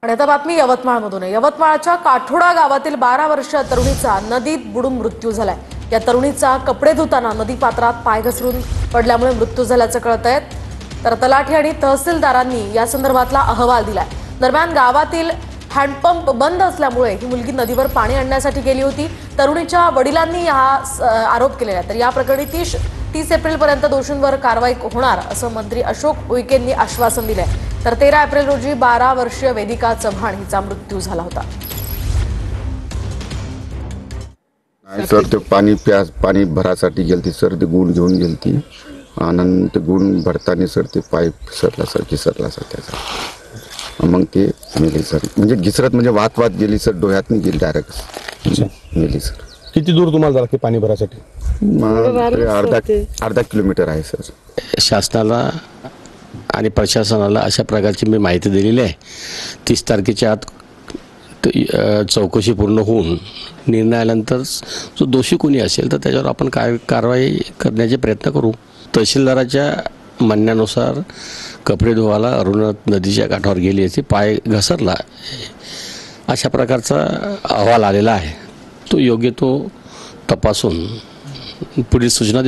आणि आता बातमी यवतमाळमधून आहे। यवतमाळच्या काठोडा गावातील 12 वर्षीय तरुणीचा नदीत बुडून मृत्यू झालाय। या तरुणीचा कपडे धुताना नदी पात्रात पाय घसरून पडल्यामुळे मृत्यू झाल्याचं कळतंय। तर तलाठी आणि तहसीलदारांनी या संदर्भातला अहवाल दिलाय। दरम्यान गावातील हँडपंप बंद असल्यामुळे ही मुलगी नदीवर पाणी आणण्यासाठी गेली होती। तरुणीच्या वडिलांनी हा आरोप केलेला आहे। तर या प्रकरणी 30 एप्रिलपर्यंत दोषींवर कारवाई होणार असं मंत्री अशोक उईकेंनी आश्वासन दिलंय। तर 13 एप्रिल रोजी 12 वर्षीय वेदिका चव्हाण हिचा मृत्यू झाला होता। सर ते पाणी भरासाठी गेलती सर, ते गुण घेऊन गेलती आणि ते गुण भरताना सर ते पाईप घिसरला सर त्याचा, मग ते मेली सर। म्हणजे घिसरत म्हणजे वाहत गेली सर, डोळ्यात नाही गेली, डायरेक्ट मेली सर। किती दूर तुम्हाला झाला की पाणी भरासाठी? अर्धा किलोमीटर आहे सर। शासनाला आणि प्रशासनाला अशा प्रकारची मी माहिती दिलेली आहे। 30 तारखेच्या आत चौकशी पूर्ण होऊन निर्णय आल्यानंतर जो दोषी कोणी असेल तर त्याच्यावर आपण कारवाई करण्याचे प्रयत्न करू। तहसीलदाराच्या म्हणण्यानुसार कपडे धुवायला अरुणा नदीच्या काठावर गेली असती, पाय घसरला, अशा प्रकारचा अहवाल आलेला आहे। तो योग्य तो तपासून पुढील सूचना